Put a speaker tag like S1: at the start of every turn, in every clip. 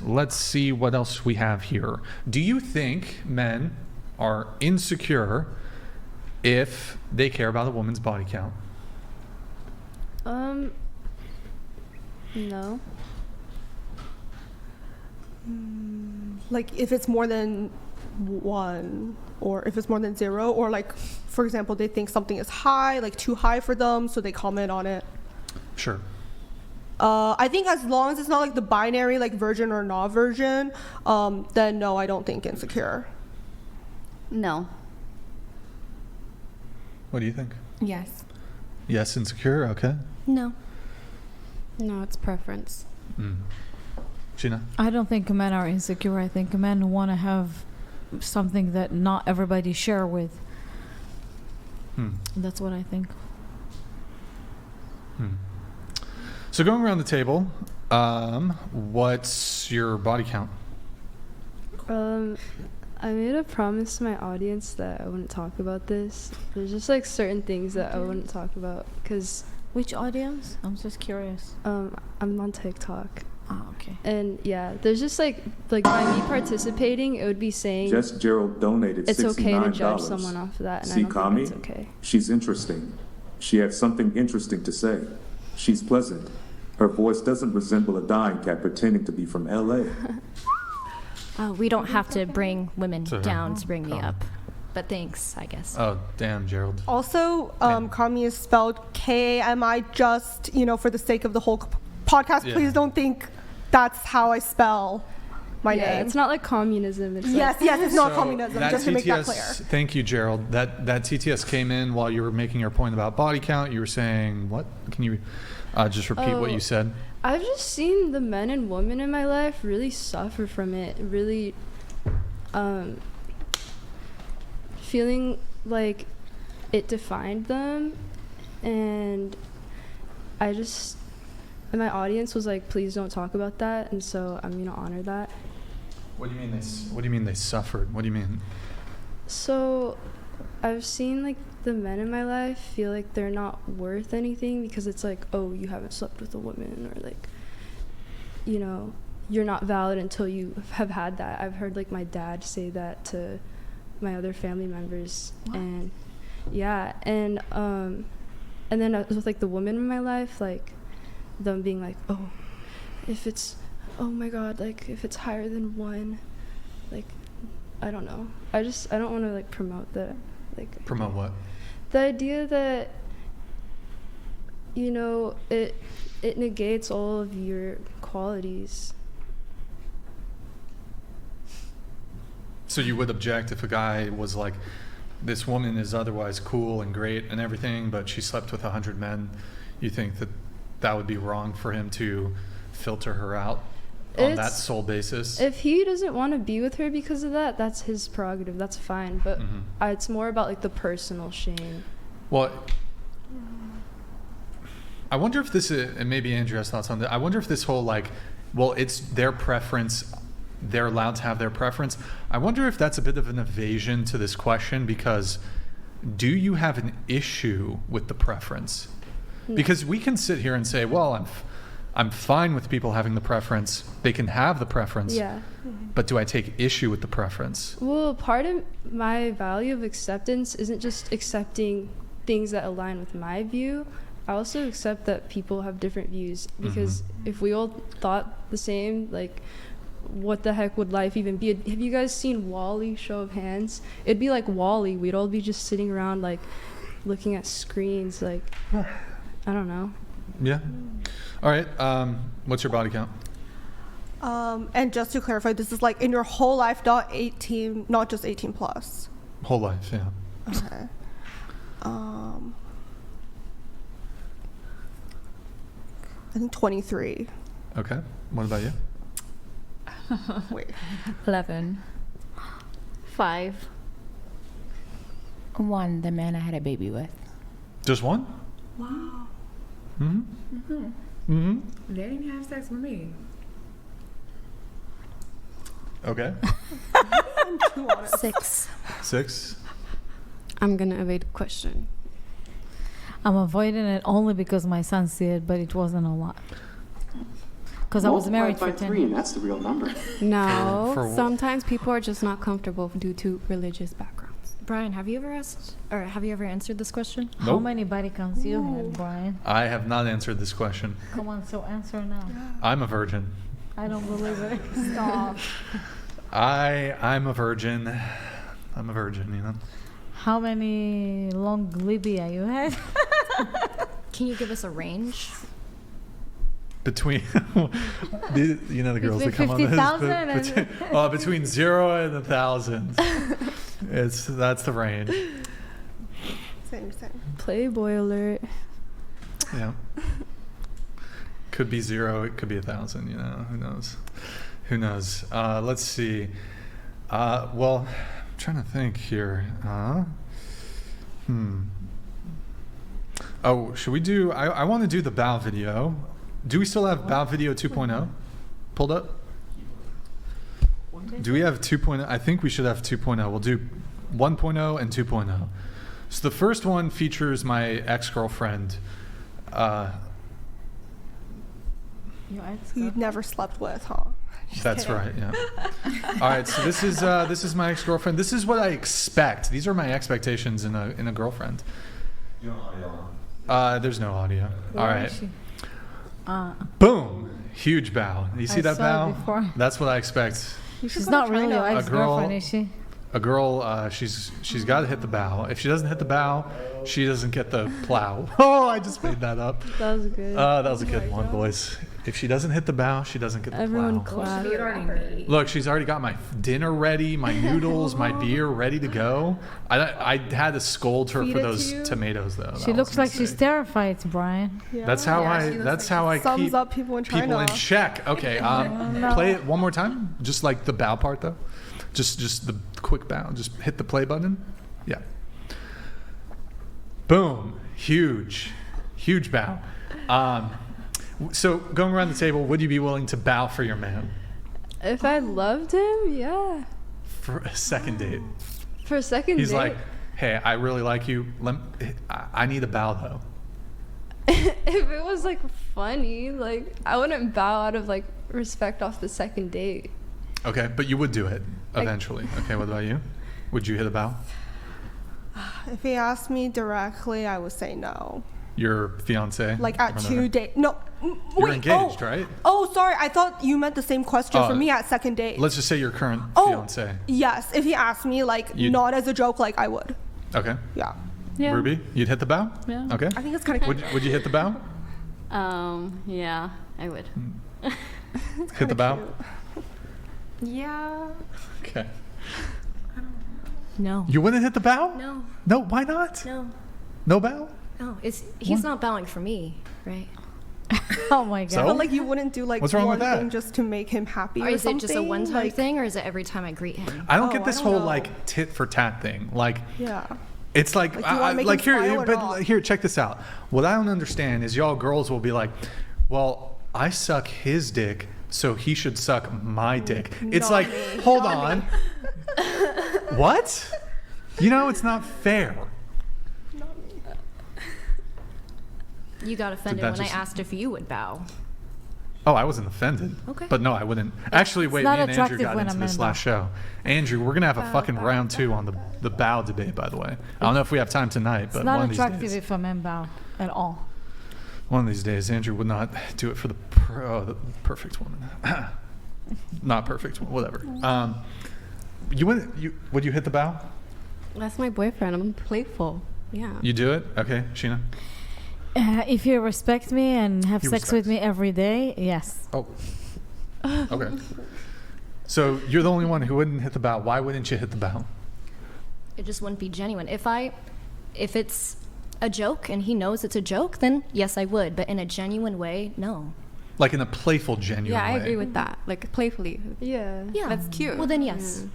S1: let's see what else we have here. Do you think men are insecure if they care about a woman's body count?
S2: No.
S3: Like if it's more than 1 or if it's more than 0, or like, for example, they think something is high, like too high for them, so they comment on it.
S1: Sure.
S3: I think as long as it's not like the binary, like virgin or not virgin, then no, I don't think insecure.
S2: No.
S1: What do you think?
S4: Yes.
S1: Yes, insecure. Okay.
S4: No. No, it's preference.
S1: Gina?
S5: I don't think men are insecure. I think men want to have something that not everybody share with. That's what I think.
S1: So going around the table, what's your body count?
S2: I made a promise to my audience that I wouldn't talk about this. There's just like certain things that I wouldn't talk about because
S5: Which audience? I'm just curious.
S2: I'm on TikTok.
S5: Oh, okay.
S2: And yeah, there's just like by me participating, it would be saying
S6: Jess Gerald donated $69.
S2: it's okay to judge someone off of that, and
S6: See,
S2: I don't
S6: Kami?
S2: think that's okay.
S6: She's interesting. She has something interesting to say. She's pleasant. Her voice doesn't resemble a dying cat pretending to be from LA.
S4: We don't have to bring women
S1: To her.
S4: down to bring me
S1: Oh.
S4: up. But thanks, I guess.
S1: Oh, damn, Gerald.
S3: Also, Kami is spelled Kami. Just, for the sake of the whole podcast,
S1: Yeah.
S3: please don't think that's how I spell my
S2: Yeah,
S3: name.
S2: it's not like communism. It's
S3: Yes, it's not communism,
S1: that
S3: just to make that clear.
S1: Thank you, Gerald. That TTS came in while you were making your point about body count. You were saying what? Can you just repeat what you said?
S2: I've just seen the men and women in my life really suffer from it. Really, feeling like it defined them, and and my audience was like, please don't talk about that, and so I'm gonna honor that.
S1: What do you mean they suffered? What do you mean?
S2: So I've seen like the men in my life feel like they're not worth anything because it's like, oh, you haven't slept with a woman, or like, you're not valid until you have had that. I've heard like my dad say that to my other family members.
S5: What?
S2: And yeah, and then with like the women in my life, like them being like, oh my god, like if it's higher than 1, like I don't know, I don't want to like promote that, like
S1: Promote what?
S2: the idea that it negates all of your qualities.
S1: So you would object if a guy was like, this woman is otherwise cool and great and everything, but she slept with 100 men. You think that would be wrong for him to filter her out on that sole basis?
S2: If he doesn't want to be with her because of that, that's his prerogative. That's fine. But it's more about like the personal shame.
S1: Well, I wonder if this is, and maybe Andrew has thoughts on that. I wonder if this whole like, well, it's their preference, they're allowed to have their preference. I wonder if that's a bit of an evasion to this question, because do you have an issue with the preference? Because we can sit here and say, well, I'm fine with people having the preference. They can have the preference.
S2: Yeah.
S1: But do I take issue with the preference?
S2: Well, part of my value of acceptance isn't just accepting things that align with my view. I also accept that people have different views, because if we all thought the same, like, what the heck would life even be? Have you guys seen WALL-E? Show of hands. It'd be like WALL-E. We'd all be just sitting around like looking at screens. Like, I don't know.
S1: Yeah. All right. What's your body count?
S3: And just to clarify, this is like in your whole life, not just 18 plus.
S1: Whole life, yeah.
S3: Okay. I think 23.
S1: Okay. What about you?
S3: Wait.
S4: 11.
S7: 5. 1, the man I had a baby with.
S1: Just one?
S8: Wow.
S1: Mm-hmm.
S8: They didn't have sex with me.
S1: Okay.
S4: 6.
S1: 6.
S9: I'm gonna evade the question.
S5: I'm avoiding it only because my son said it, but it wasn't a lot. because I was married for 10 years.
S10: That's the real number.
S9: No,
S1: For wh-
S9: sometimes people are just not comfortable due to religious backgrounds.
S4: Brian, have you ever answered this question?
S5: How
S1: Nope.
S5: many body counts you had, Brian?
S1: I have not answered this question.
S5: Come on, so answer now.
S1: I'm a virgin.
S5: I don't believe it.
S3: Stop.
S1: I'm a virgin. I'm a virgin, you know.
S5: How many long labia you had?
S4: Can you give us a range?
S1: Between, you know, the girls that come on
S5: Between
S1: this.
S5: 50,000 and-
S1: Between 0 and 1,000. That's the range.
S3: Same.
S2: Playboy alert.
S1: Yeah. Could be 0. It could be 1,000. You know, who knows? Let's see. Well, I'm trying to think here. Oh, should we do? I want to do the bow video. Do we still have bow video 2.0 pulled up? Do we have 2.0? I think we should have 2.0. We'll do 1.0 and 2.0. So the first one features my ex-girlfriend.
S5: Your ex
S3: You never slept with, huh?
S1: That's right. Yeah. All right. So this is my ex-girlfriend. This is what I expect. These are my expectations in a girlfriend. There's no audio. All right. Boom. Huge bow. You see
S5: I
S1: that
S5: saw
S1: bow?
S5: it before.
S1: That's what I expect.
S5: She's not really your ex-girlfriend, is she?
S1: A girl, she's got to hit the bow. If she doesn't hit the bow, she doesn't get the plow. Oh, I just made that up.
S2: That was good.
S1: That was a good one, boys. If she doesn't hit the bow, she doesn't get the
S2: Everyone
S1: plow.
S2: clap.
S1: Look, she's already got my dinner ready, my noodles, my beer ready to go. I had to scold her
S3: Feed
S1: for
S3: it to
S1: those
S3: you?
S1: tomatoes, though.
S5: She
S1: That
S5: looks
S1: was
S5: like
S1: a
S5: she's
S1: mistake.
S5: terrified, Brian.
S3: Yeah.
S1: That's how I
S3: Sums
S1: keep
S3: up people in China.
S1: people in check. Okay, play it one more time. Just like the bow part, though. Just the quick bow. Just hit the play button. Yeah. Boom. Huge bow. So going around the table, would you be willing to bow for your man
S2: If I loved him, yeah.
S1: for a second date?
S2: For a second
S1: He's
S2: date.
S1: like, hey, I really like you. I need a bow though.
S2: If it was like funny, like I wouldn't bow out of like respect off the second date.
S1: Okay, but you would do it
S2: Like-
S1: eventually. Okay, what about you? Would you hit a bow?
S3: If he asked me directly, I would say no.
S1: Your fiance?
S3: Like at
S1: Or no?
S3: 2 dates. No.
S1: You're
S3: Wait,
S1: engaged, right?
S3: Oh, sorry. I thought you meant the same question
S1: Oh,
S3: for me at second date.
S1: Let's just say your current
S3: Oh,
S1: fiance.
S3: yes. If he asked me, like,
S1: You'd-
S3: not as a joke, like, I would.
S1: Okay.
S3: Yeah.
S5: Yeah.
S1: Ruby, you'd hit the bow?
S5: Yeah.
S1: Okay.
S3: I think it's kind of
S1: Would you hit the bow?
S9: Yeah, I would.
S1: Hit the bow?
S9: Yeah.
S1: Okay.
S4: No.
S1: You wouldn't hit the bow?
S4: No.
S1: No, why not?
S4: No.
S1: No bow?
S4: No. He's
S1: What?
S4: not bowing for me, right?
S5: Oh my god.
S1: So?
S3: But, like, you wouldn't do, like,
S1: What's wrong
S3: one
S1: with that?
S3: thing just to make him happy
S4: Or
S3: or
S4: is
S3: something.
S4: it just a one-time
S3: like,
S4: thing, or is it every time I greet him?
S1: I don't
S3: Oh,
S1: get
S3: I
S1: this
S3: don't
S1: whole
S3: know.
S1: like tit for tat thing. Like
S3: Yeah.
S1: it's like,
S3: Like, do you wanna make
S1: like
S3: him smile or
S1: but
S3: not?
S1: here, check this out. What I don't understand is y'all girls will be like, well, I suck his dick, so he should suck my dick. It's
S3: Not
S1: like,
S3: me.
S1: hold
S3: Not
S1: on. What? You know, it's not fair.
S4: You got offended
S1: that
S4: when
S1: just-
S4: I asked if you would bow.
S1: Oh, I wasn't offended.
S4: Okay.
S1: But no, I wouldn't. Actually, wait, me
S5: not
S1: and Andrew
S5: attractive
S1: got
S5: when
S1: into
S5: a
S1: this
S5: man
S1: last show. Andrew, we're going to have a fucking round 2 on the bow debate, by the way. I don't know if we have time tonight,
S5: It's
S1: but
S5: not
S1: one of these
S5: attractive
S1: days.
S5: if a man bow at all.
S1: One of these days, Andrew would not do it for the perfect woman. Not perfect, whatever. Would you hit the bow?
S9: That's my boyfriend. I'm playful. Yeah.
S1: You do it? Okay, Sheena.
S5: If you respect me and have
S1: He
S5: sex with
S1: respects.
S5: me every day, yes.
S1: Oh. Okay. So you're the only one who wouldn't hit the bow. Why wouldn't you hit the bow?
S4: It just wouldn't be genuine. If it's a joke and he knows it's a joke, then yes, I would. But in a genuine way, no.
S1: Like in a playful, genuine
S9: Yeah, I
S1: way.
S9: agree with that. Like playfully.
S2: Yeah.
S4: Yeah.
S9: That's cute.
S4: Well, then yes.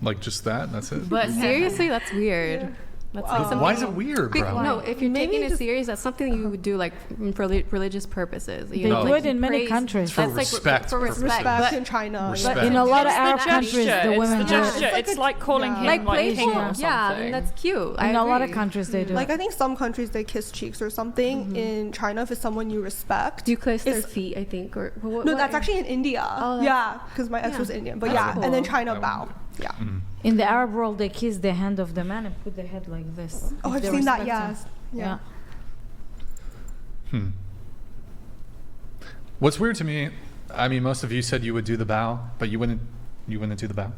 S1: Like just that? That's it?
S9: But seriously, that's weird. That's
S3: Wow.
S9: like something.
S1: Why is it weird, bro?
S9: No, if you're
S3: Maybe
S9: taking it
S3: just-
S9: serious, that's something you would do like for religious purposes.
S5: They
S1: No.
S5: do it in many
S9: praise-
S5: countries.
S1: It's for
S9: that's like
S1: respect
S9: for
S1: purposes.
S9: respect.
S3: Respect
S9: But
S3: in China.
S1: Respect.
S5: In a lot of
S10: It's the
S5: Arab countries,
S10: gesture,
S5: the
S10: it's
S5: women
S10: the
S5: do it.
S10: gesture. It's like calling him
S9: like playful,
S10: King or
S9: yeah,
S10: something.
S9: and that's cute.
S5: In a lot of
S9: agree.
S5: countries, they do
S3: Like
S5: it.
S3: I think some countries they kiss cheeks or something. In China, if it's someone you respect,
S9: Do you kiss their
S3: It's-
S9: feet? I think, or what,
S3: no, that's actually in India.
S9: Oh, that's-
S3: yeah, because my ex
S9: yeah.
S3: was Indian. But
S9: That's
S3: yeah, and then
S9: cool.
S3: China
S1: I
S3: bow.
S1: wouldn't
S3: Yeah.
S5: In the Arab world, they kiss the hand of the man and put the head like this.
S3: Oh,
S5: if
S3: I've
S5: they
S3: seen that.
S5: respect him.
S3: Yes.
S5: Yeah.
S1: What's weird to me, I mean, most of you said you would do the bow, but you wouldn't do the bow.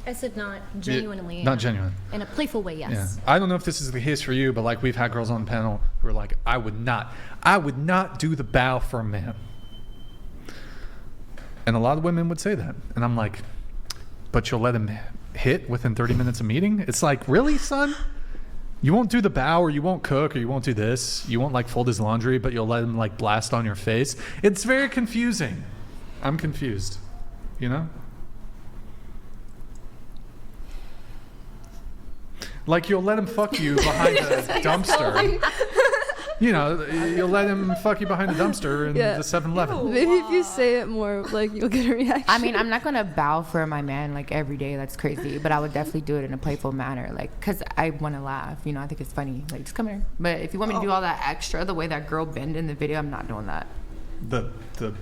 S4: I said not genuinely.
S1: Not genuine.
S4: In a playful way, yes.
S1: Yeah. I don't know if this is the case for you, but like we've had girls on the panel who are like, I would not do the bow for a man. And a lot of women would say that. And I'm like, but you'll let him hit within 30 minutes of meeting? It's like, really, son? You won't do the bow, or you won't cook, or you won't do this. You won't like fold his laundry, but you'll let him like blast on your face. It's very confusing. I'm confused. You know? Like you'll let him fuck you behind a dumpster. You know, you'll let him fuck you behind a dumpster in
S2: Yeah.
S1: the 7-Eleven.
S2: Maybe if you say it more, like you'll get a reaction.
S7: I mean, I'm not gonna bow for my man like every day. That's crazy. But I would definitely do it in a playful manner, like, cause I want to laugh. You know, I think it's funny. Like, just come here. But if you want me to do all that extra, the way that girl bend in the video, I'm not doing that.
S1: The
S3: So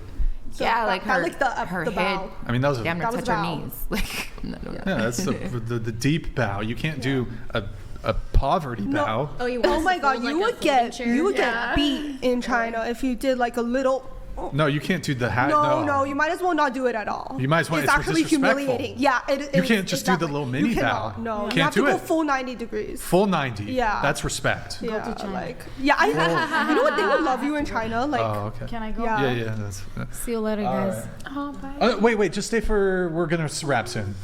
S7: yeah,
S3: that-
S7: like
S3: that,
S7: her,
S3: like the
S7: her
S3: the
S7: head.
S3: bow.
S1: I mean, that was a,
S7: Damn near
S3: That was
S7: touch her
S3: bow.
S7: knees. Like, I'm not doing that.
S1: yeah, that's the deep bow. You can't do a poverty
S3: No.
S1: bow.
S4: Oh, you
S3: Oh
S4: want
S3: my
S4: to
S3: god,
S4: fold
S3: you
S4: like a
S3: would
S4: folding
S3: get
S4: chair?
S3: you would get beat in China if you did like a little.
S1: No, you can't do the hat.
S3: No, you might as well not do it at all.
S1: You might as well-
S3: It's
S1: it's
S3: actually
S1: disrespectful.
S3: humiliating. Yeah,
S1: You can't just do the little mini
S3: you
S1: bow.
S3: cannot, No,
S1: Can't
S3: you have
S1: do
S3: to go
S1: it.
S3: full 90 degrees.
S1: Full 90.
S3: Yeah.
S1: That's respect.
S3: Yeah,
S5: to China.
S3: like I you know what they would love you in China like.
S1: Oh, okay.
S5: Can I go?
S3: Yeah.
S1: Yeah, that's.
S5: See you later, guys.
S7: Oh, bye.
S1: Wait, just stay for. We're gonna wrap soon.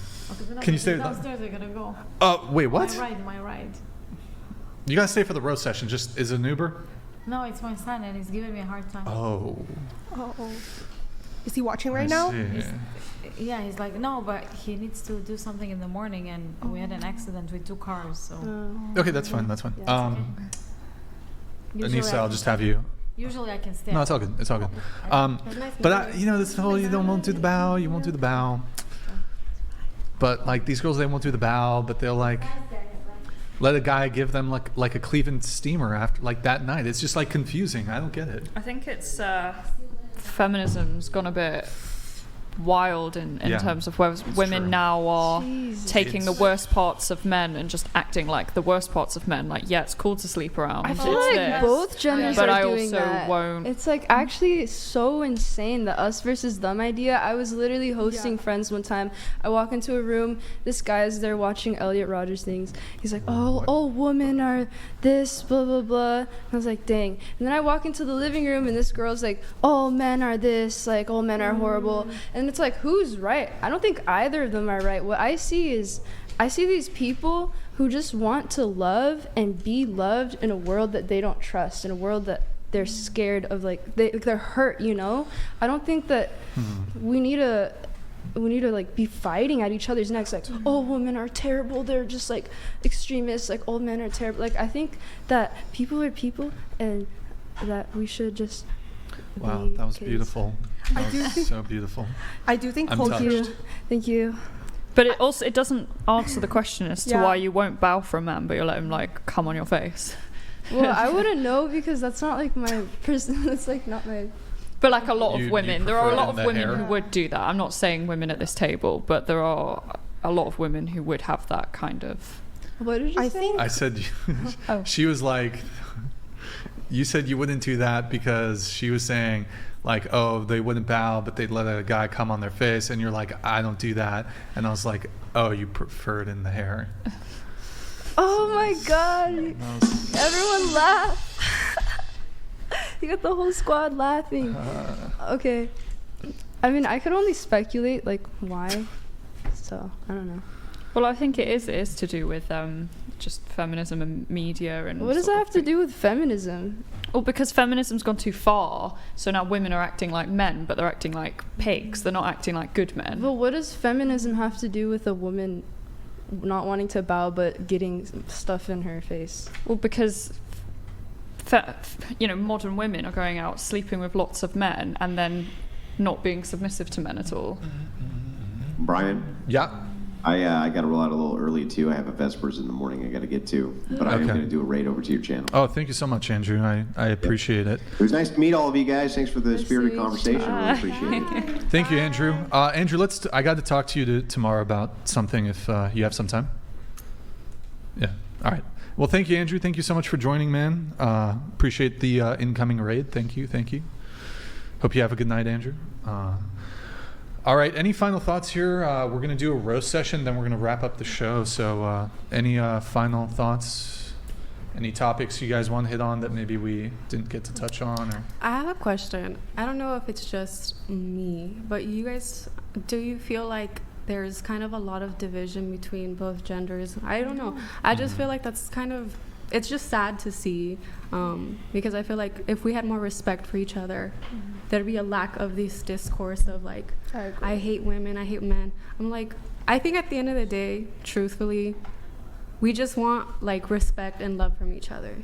S1: Can you stay?
S5: Downstairs, they're gonna go.
S1: Wait, what?
S5: My ride.
S1: You gotta stay for the roast session. Just is it an Uber?
S5: No, it's my son, and he's giving me a hard time.
S1: Oh.
S3: Oh. Is he watching right
S1: I
S3: now?
S1: see.
S5: Yeah, he's like, no, but he needs to do something in the morning, and we had an accident with 2 cars, so.
S1: Okay, that's fine. That's fine.
S5: Usually
S1: Anissa,
S5: I
S1: I'll
S5: can-
S1: just have you.
S5: Usually I can stay.
S1: No, it's all good. It's all good. But this whole you won't do the bow. You won't do the bow. But like these girls, they won't do the bow, but they'll like let a guy give them like a Cleveland steamer after like that night. It's just like confusing. I don't get it.
S10: I think it's feminism's gone a bit wild in
S1: Yeah.
S10: terms of where women
S1: true.
S10: now are
S2: Jesus.
S10: taking the
S1: It's-
S10: worst parts of men and just acting like the worst parts of men. Like, yeah, it's cool to sleep around.
S2: I
S10: it's
S2: feel like
S10: this.
S2: both genders
S10: But
S2: are
S10: I
S2: doing
S10: also
S2: that.
S10: won't-
S2: It's like actually so insane the us versus them idea. I was literally hosting friends one time. I walk into a room. This guy is there watching Elliot Rodgers things. He's like, "Oh, all women are this, blah blah blah." I was like, "Dang!" And then I walk into the living room, and this girl's like, "All men are this, like all men are horrible." And it's like, who's right? I don't think either of them are right. What I see is these people who just want to love and be loved in a world that they don't trust, in a world that they're scared of, like they're hurt, you know? I don't think that we need to like be fighting at each other's necks like, oh, women are terrible, they're just like extremists, like all men are terrible. Like I think that people are people and that we should just
S1: Wow,
S2: be
S1: that was
S2: kids.
S1: beautiful. That was so beautiful.
S3: I do think
S1: I'm
S3: culture.
S1: touched.
S2: Thank you.
S10: But it doesn't answer the question as to
S3: Yeah.
S10: why you won't bow for a man, but you'll let him like come on your face.
S2: Well, I wouldn't know because that's not like my person. That's like not my.
S10: But like a lot
S1: You
S10: of women, there are
S1: prefer
S10: a lot
S1: it
S10: of
S1: in the
S10: women
S1: hair?
S10: who would do that. I'm not saying women at this table, but there are a lot of women who would have that kind of.
S2: What did you
S3: I
S2: say?
S3: think
S1: I said,
S10: Oh.
S1: she was like, you said you wouldn't do that because she was saying, like, oh, they wouldn't bow, but they'd let a guy come on their face. And you're like, I don't do that. And I was like, oh, you prefer it in the hair.
S2: Oh my god!
S1: That was-
S2: Everyone laugh. You got the whole squad laughing. Okay. I mean, I could only speculate like why. So I don't know.
S10: Well, I think it is to do with just feminism and media and.
S2: What does
S10: sort
S2: that
S10: of
S2: have to do with feminism?
S10: Well, because feminism's gone too far, so now women are acting like men, but they're acting like pigs. They're not acting like good men.
S2: But what does feminism have to do with a woman not wanting to bow but getting stuff in her face.
S10: Well, because modern women are going out sleeping with lots of men and then not being submissive to men at all.
S11: Brian?
S1: Yeah.
S11: I got to roll out a little early, too. I have a Vespers in the morning I got to get to. But I am
S1: Okay.
S11: going to do a raid over to your channel.
S1: Oh, thank you so much, Andrew. I appreciate it.
S11: It was nice to meet all of you guys. Thanks for the spirited conversation. I really appreciate it.
S1: Thank you, Andrew. Andrew, I got to talk to you tomorrow about something if you have some time. Yeah. All right. Well, thank you, Andrew. Thank you so much for joining, man. Appreciate the incoming raid. Thank you. Thank you. Hope you have a good night, Andrew. All right. Any final thoughts here? We're going to do a roast session, then we're going to wrap up the show. So any final thoughts? Any topics you guys want to hit on that maybe we didn't get to touch on? Or?
S9: I have a question. I don't know if it's just me, but you guys, do you feel like there's kind of a lot of division between both genders? I don't know. I just feel like that's kind of, it's just sad to see, because I feel like if we had more respect for each other, there'd be a lack of this discourse of like, I hate women, I hate men. I'm like, I think at the end of the day, truthfully, we just want like respect and love from each other.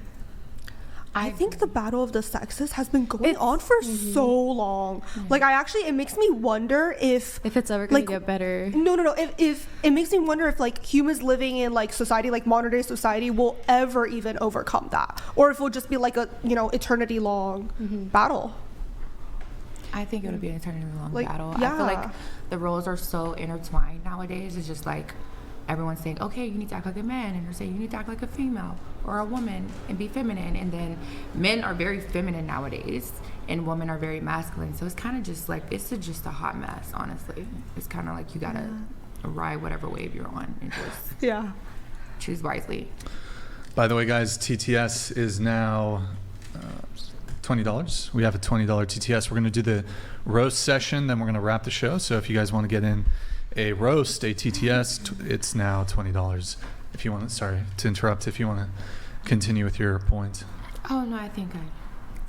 S3: I think the battle of the sexes has been going on for so long. Like, it makes me wonder if
S9: it's ever gonna get better.
S3: No. If it makes me wonder if like humans living in like society, like modern day society, will ever even overcome that, or if it'll just be like a eternity long battle.
S7: I think it'll be an eternity long
S3: Like,
S7: battle.
S3: yeah.
S7: I feel like the roles are so intertwined nowadays. It's just like everyone's saying, okay, you need to act like a man, and they're saying you need to act like a female or a woman and be feminine. And then men are very feminine nowadays, and women are very masculine. So it's kind of just like, it's just a hot mess, honestly. It's kind of like you gotta ride whatever wave you're on and just choose wisely.
S1: By the way, guys, TTS is now $20. We have a $20 TTS. We're going to do the roast session, then we're going to wrap the show. So if you guys want to get in a roast, a TTS, it's now $20. If you want to, sorry to interrupt, if you want to continue with your point.
S7: Oh, no, I think I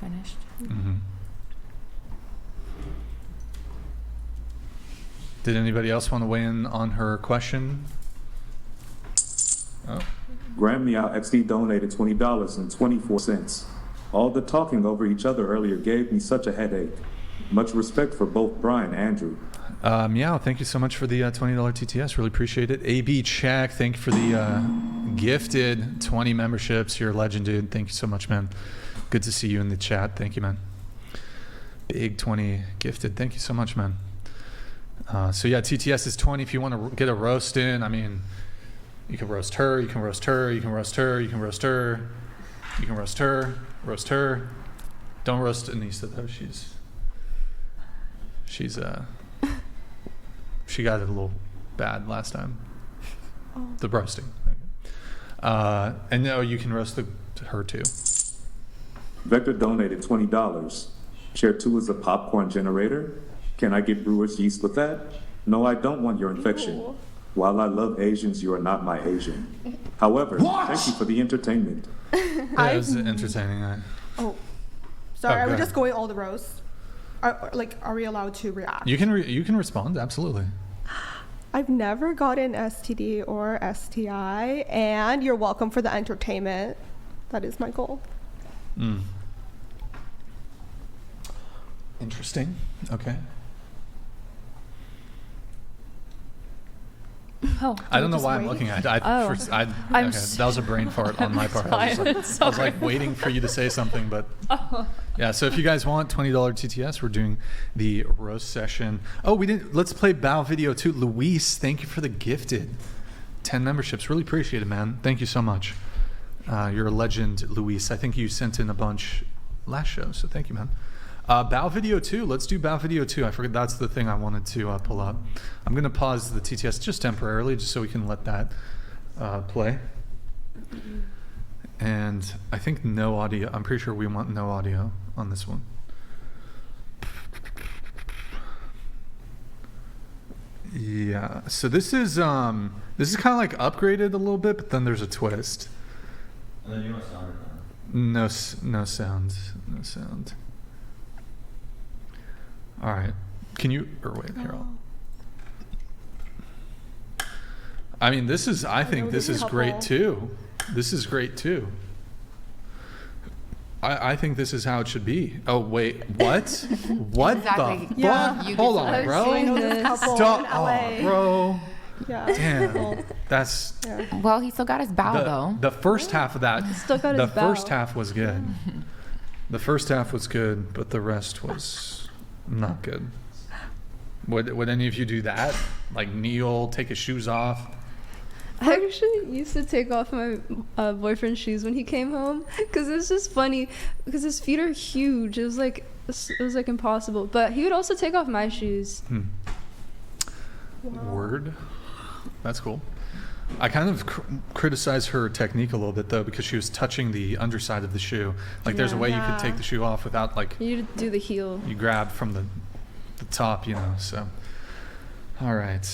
S7: finished.
S1: Mm-hmm. Did anybody else want to weigh in on her question? Oh.
S6: Graham Meow XD donated $20.24. All the talking over each other earlier gave me such a headache. Much respect for both Brian and Andrew.
S1: Meow, thank you so much for the $20 TTS. Really appreciate it. AB Check, thank you for the gifted 20 memberships. You're a legend, dude. Thank you so much, man. Good to see you in the chat. Thank you, man. Big 20 gifted. Thank you so much, man. So yeah, TTS is 20. If you want to get a roast in, I mean, you can roast her, you can roast her, you can roast her, you can roast her, you can roast her, roast her. Don't roast Anissa though. She's she got it a little bad last time. The roasting. And no, you can roast her too.
S6: Vector donated $20. Chair 2 is a popcorn generator. Can I get brewer's yeast with that? No, I don't want your infection. While I love Asians, you are not my Asian. However, thank you for the entertainment.
S1: Yeah, it was entertaining.
S3: Sorry, are we
S1: go
S3: just
S1: ahead.
S3: going all the roast? Are we allowed to react?
S1: You can respond, absolutely.
S3: I've never gotten STD or STI, and you're welcome for the entertainment. That is my goal.
S1: Interesting. Okay.
S10: Oh,
S1: I don't know why I'm looking at it. That was a brain fart on my part. I was like waiting for you to say something, but yeah. So if you guys want $20 TTS, we're doing the roast session. Oh, we didn't. Let's play Bow video too. Luis, thank you for the gifted 10 memberships. Really appreciate it, man. Thank you so much. You're a legend, Luis. I think you sent in a bunch last show, so thank you, man. Bow video 2. Let's do Bow video 2. I forgot that's the thing I wanted to pull up. I'm going to pause the TTS just temporarily just so we can let that play. And I think no audio. I'm pretty sure we want no audio on this one. Yeah. So this is kind of like upgraded a little bit, but then there's a twist.
S12: And then you want sound or
S1: No sound. No sound. All right. Can you, or wait, here, I mean, I think this is great too. This is great too. I think this is how it should be. Oh wait, what? What
S7: Exactly.
S1: the
S3: Yeah.
S1: fuck?
S7: You
S1: Hold
S7: just
S1: on,
S7: said
S1: bro.
S3: I know this couple
S1: Stop,
S3: in LA.
S1: bro.
S3: Yeah.
S1: Damn, that's
S3: Yeah.
S7: Well, he still got his bow though.
S1: the first half of that.
S2: Still got
S1: The
S2: his bow.
S1: first half was good. The first half was good, but the rest was not good. Would any of you do that? Like kneel, take his shoes off?
S2: I actually used to take off my boyfriend's shoes when he came home because it's just funny because his feet are huge. It was like impossible. But he would also take off my shoes.
S1: Word. That's cool. I kind of criticize her technique a little bit though because she was touching the underside of the shoe. Like there's a way you could take the shoe off without like
S2: You do the heel.
S1: you grab from the top, you know. So, all right.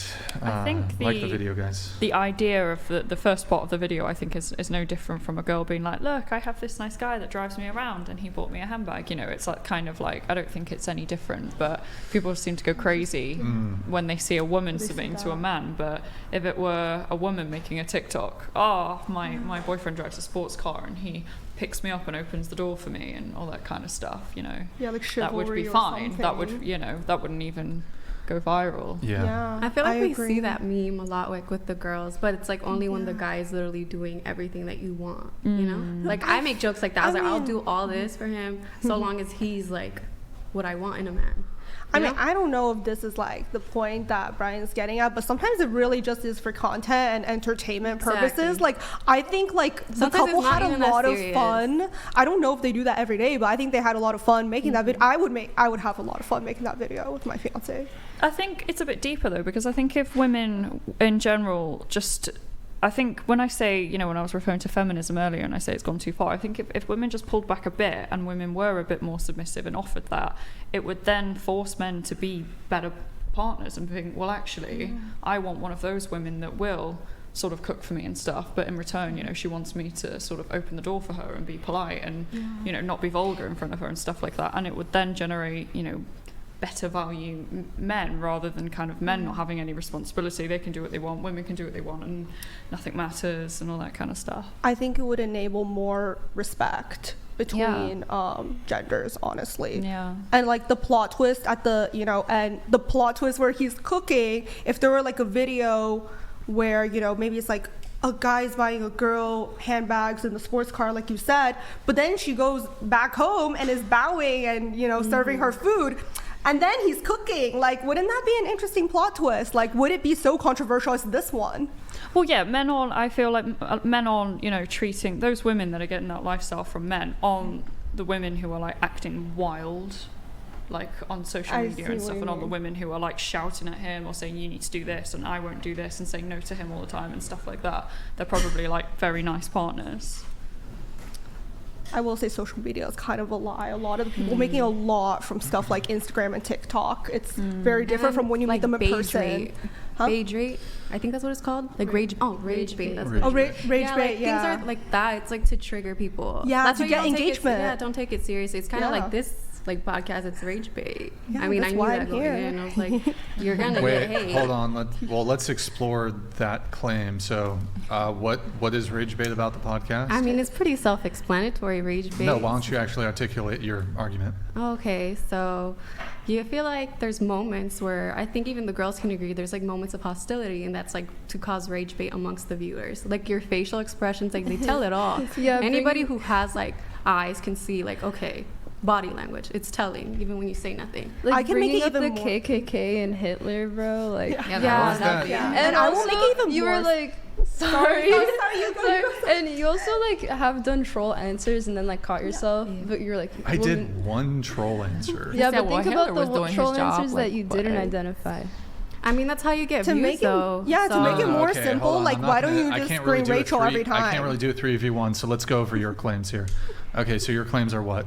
S10: I think
S1: like the video, guys.
S10: The idea of the first part of the video, I think, is no different from a girl being like, look, I have this nice guy that drives me around and he bought me a handbag. You know, it's like kind of like, I don't think it's any different, but people seem to go crazy when they see a woman submitting to a man. But if it were a woman making a TikTok, my boyfriend drives a sports car and he picks me up and opens the door for me and all that kind of stuff, you know,
S3: Yeah, like
S10: that would
S3: chivalry
S10: be
S3: or
S10: fine. That
S3: something.
S10: would, you know, that wouldn't even go viral.
S1: Yeah.
S9: I feel like we
S3: agree.
S9: see that meme a lot, like with the girls, but it's like only when the guy is literally doing everything that you want, you know? Like I make jokes like that. I was like, I'll do all this for him so long as he's like what I want in a man.
S3: I
S9: You
S3: mean,
S9: know?
S3: I don't know if this is like the point that Brian's getting at, but sometimes it really just is for content and entertainment purposes.
S9: Exactly.
S3: Like, I think like the
S9: Sometimes
S3: couple
S9: it's not
S3: had a
S9: even that
S3: lot of
S9: serious.
S3: fun. I don't know if they do that every day, but I think they had a lot of fun making that video. I would have a lot of fun making that video with my fiance.
S10: I think it's a bit deeper though, because I think if women in general I think when I say, you know, when I was referring to feminism earlier and I say it's gone too far, I think if women just pulled back a bit and women were a bit more submissive and offered that, it would then force men to be better partners and think, well, actually, I want one of those women that will sort of cook for me and stuff, but in return, you know, she wants me to sort of open the door for her and be polite and, you know, not be vulgar in front of her and stuff like that. And it would then generate, you know, better value men rather than kind of men not having any responsibility. They can do what they want, women can do what they want, and nothing matters and all that kind of stuff.
S3: I think it would enable more respect between genders, honestly.
S10: Yeah.
S3: And like the plot twist at the, you know, and the plot twist where he's cooking, if there were like a video where, you know, maybe it's like a guy's buying a girl handbags in the sports car, like you said, but then she goes back home and is bowing and, you know, serving her food. And then he's cooking. Like, wouldn't that be an interesting plot twist? Like, would it be so controversial as this one?
S10: Well, yeah, I feel like men on, you know, treating those women that are getting that lifestyle from men on the women who are like acting wild, like on social
S3: I
S10: media
S3: see
S10: and
S3: what
S10: stuff,
S3: you
S10: and on the
S3: mean.
S10: women who are like shouting at him or saying you need to do this and I won't do this and saying no to him all the time and stuff like that. They're probably like very nice partners.
S3: I will say social media is kind of a lie. A lot of the people making a lot from stuff like Instagram and TikTok. It's very different from when you meet them in
S9: beige
S3: person.
S9: rate.
S3: Huh?
S9: Beige rate, I think that's what it's called. Like rage bait. That's
S1: Rage
S3: Oh,
S1: bait.
S3: rage
S9: yeah,
S3: bait,
S9: like,
S3: yeah.
S9: things are like that. It's like to trigger people.
S3: Yeah,
S9: that's
S3: to
S9: why you
S3: get
S9: don't take
S3: engagement.
S9: Don't take it seriously. It's kind of
S3: Yeah.
S9: like this like podcast. It's rage bait.
S3: Yeah,
S9: I mean, I
S3: that's
S9: knew
S3: why
S9: that
S3: I'm
S9: going
S3: here.
S9: in. I was like, you're gonna
S1: Wait,
S9: get hate.
S1: hold on. Let's explore that claim. So, what is Rage Bait about the podcast?
S9: I mean, it's pretty self-explanatory. Rage bait.
S1: no, why don't you actually articulate your argument?
S9: Okay, so you feel like there's moments where I think even the girls can agree there's like moments of hostility, and that's like to cause rage bait amongst the viewers. Like your facial expressions, like they tell it all.
S2: Yeah,
S9: Anybody who has like eyes can see like, okay, body language, it's telling even when you say nothing.
S2: Like
S3: I can make
S2: bringing
S3: it
S2: up the
S3: even more-
S2: KKK and Hitler, bro. Like,
S1: What is that?
S3: And I will make it even
S2: you
S3: more.
S2: were like, sorry.
S3: you go.
S2: And you also like have done troll answers and then like caught yourself, but you're like,
S1: I
S2: woman-
S1: did one troll answer.
S2: Yeah,
S7: said,
S2: but
S7: well,
S2: think
S7: Hitler
S2: about
S7: was
S2: the
S7: doing his
S2: troll
S7: job,
S2: answers
S7: like,
S2: that you didn't
S7: what?
S2: identify.
S9: I mean, that's how you get
S3: To
S9: views,
S3: make it,
S9: though.
S3: yeah, to make it
S9: So-
S3: more
S1: Okay,
S3: simple,
S1: hold on.
S3: like
S1: I'm not
S3: why don't
S1: gonna-
S3: you
S1: I
S3: just
S1: can't really
S3: bring
S1: do a
S3: Rachel
S1: three-
S3: every time?
S1: I can't really do a 3v1, so let's go over your claims here. Okay, so your claims are what?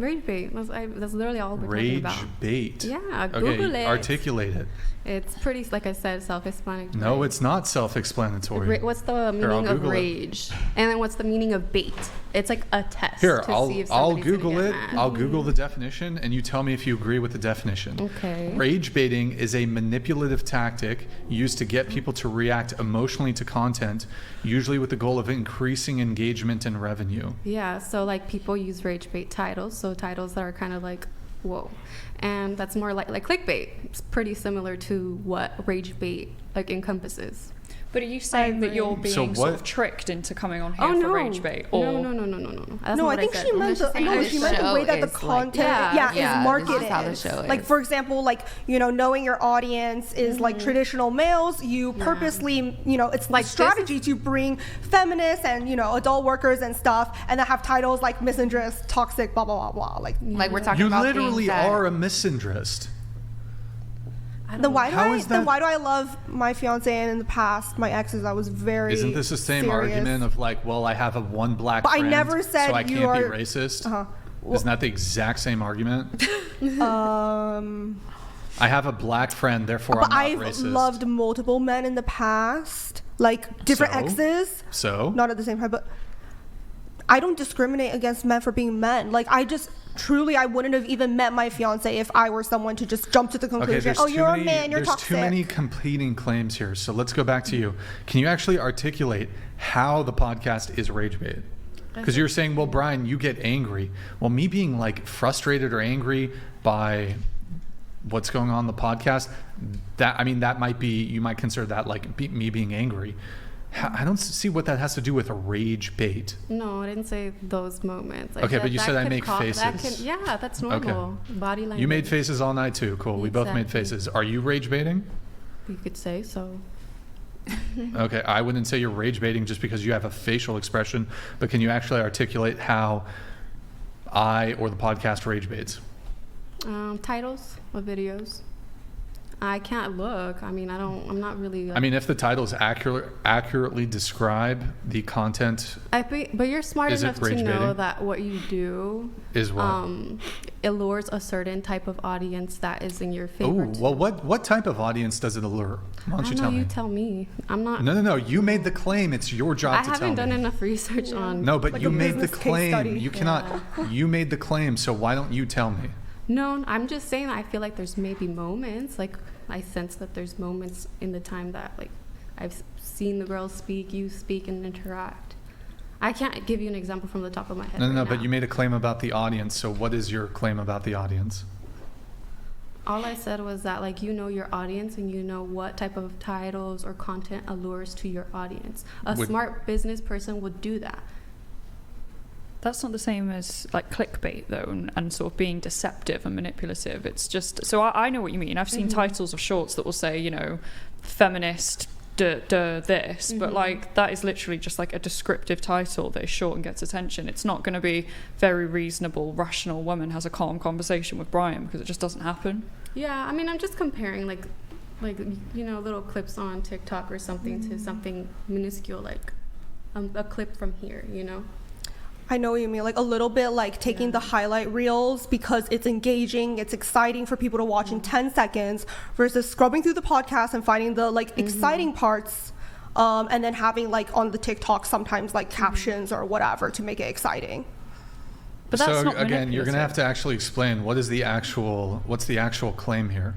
S9: Rage bait. That's literally all we're talking
S1: Rage
S9: about.
S1: bait.
S9: Yeah, Google
S1: Okay,
S9: it.
S1: articulate it.
S9: It's pretty, like I said, self-explanatory.
S1: No, it's not self-explanatory.
S9: What's the
S1: I'll
S9: meaning of
S1: Google it.
S9: rage? And then what's the meaning of bait? It's like a test
S1: Here,
S9: to
S1: I'll
S9: see if
S1: I'll
S9: somebody's gonna
S1: Google
S9: get
S1: it.
S9: mad.
S1: I'll Google the definition, and you tell me if you agree with the definition.
S9: Okay.
S1: Rage baiting is a manipulative tactic used to get people to react emotionally to content, usually with the goal of increasing engagement and revenue.
S9: Yeah, so like people use rage bait titles, so titles that are kind of like, whoa, and that's more like clickbait. It's pretty similar to what rage bait like encompasses.
S10: But are you saying that you're being
S1: So
S10: sort
S1: what-
S10: of tricked into coming on here
S9: Oh
S10: for
S9: no.
S10: rage bait? Or
S9: No. That's
S3: No,
S9: not
S3: I
S9: what
S3: think
S9: said.
S3: she meant
S7: just saying
S3: no,
S7: the
S3: she meant the
S7: show
S3: way that the
S7: is like-
S3: content
S7: Yeah,
S3: is marketed.
S7: this is how the show
S3: Like
S7: is.
S3: for example, like knowing your audience is like traditional males, you purposely it's like strategy to bring feminists and adult workers and stuff, and then have titles like misandrist, toxic, blah blah blah blah. Like
S7: Like we're talking
S1: You
S7: about
S1: literally
S7: things that-
S1: are a misandrist.
S3: then why do
S1: How
S3: I
S1: is
S3: then
S1: that-
S3: why do I love my fiance and in the past my exes? I was very
S1: Isn't this the same
S3: serious.
S1: argument of like, well, I have one black
S3: But I
S1: friend,
S3: never said
S1: so I
S3: you
S1: can't
S3: are-
S1: be racist?
S3: Uh-huh.
S1: Isn't that the exact same argument?
S3: Um,
S1: I have a black friend, therefore
S3: but
S1: I'm
S3: I've
S1: not racist.
S3: loved multiple men in the past, like different
S1: So?
S3: exes.
S1: So?
S3: Not at the same time, but I don't discriminate against men for being men. Like I just truly, I wouldn't have even met my fiance if I were someone to just jump to the
S1: Okay,
S3: conclusion,
S1: there's
S3: oh,
S1: too
S3: you're
S1: many,
S3: a man, you're
S1: there's
S3: toxic.
S1: too many competing claims here. So let's go back to you. Can you actually articulate how the podcast is rage bait? Because you're saying, well, Brian, you get angry. Well, me being like frustrated or angry by what's going on in the podcast, that might be, you might consider that like me being angry. I don't see what that has to do with a rage bait.
S9: No, I didn't say those moments.
S1: Okay, but you
S9: that
S1: said I
S9: could
S1: make
S9: that
S1: faces.
S9: yeah, that's normal. Body language.
S1: You made faces all night too. Cool. We both made
S9: Exactly.
S1: faces. Are you rage baiting?
S9: You could say so.
S1: Okay, I wouldn't say you're rage baiting just because you have a facial expression, but can you actually articulate how I or the podcast rage baits?
S9: Titles of videos. I can't look. I mean, I'm not really.
S1: I mean, if the titles accurately describe the content,
S9: but you're smart
S1: Is it
S9: enough to
S1: rage
S9: know
S1: baiting?
S9: that what you do
S1: is what?
S9: allures a certain type of audience that is in your
S1: Oh,
S9: favor.
S1: well, what type of audience does it allure? Why don't you tell me?
S9: You tell me. I'm not.
S1: No. You made the claim. It's your job
S9: I
S1: to tell
S9: haven't done
S1: me.
S9: enough research on.
S1: No, but
S3: Like
S1: you
S3: a
S1: made the
S3: business case study.
S1: claim. You cannot. You made the claim. So why don't you tell me?
S9: No, I'm just saying that I feel like there's maybe moments, like I sense that there's moments in the time that like I've seen the girls speak, you speak and interact. I can't give you an example from the top of my head.
S1: No,
S9: right
S1: but
S9: now.
S1: you made a claim about the audience. So what is your claim about the audience?
S9: All I said was that like you know your audience and you know what type of titles or content allures to your audience. A
S1: Would-
S9: smart business person would do that.
S10: That's not the same as like clickbait though, and sort of being deceptive and manipulative. It's just, so I know what you mean. I've seen titles of shorts that will say, feminist this, but like that is literally just like a descriptive title that is short and gets attention. It's not going to be very reasonable, rational woman has a calm conversation with Brian, because it just doesn't happen.
S9: Yeah, I mean I'm just comparing like little clips on TikTok or something to something minuscule like a clip from here,
S3: I know what you mean, like a little bit like taking the highlight reels because it's engaging, it's exciting for people to watch in 10 seconds versus scrubbing through the podcast and finding the like exciting parts and then having like on the TikTok sometimes like captions or whatever to make it exciting.
S10: But that's
S1: so
S10: not
S1: again, you're going to have
S10: manipulative.
S1: to actually explain what's the actual claim here.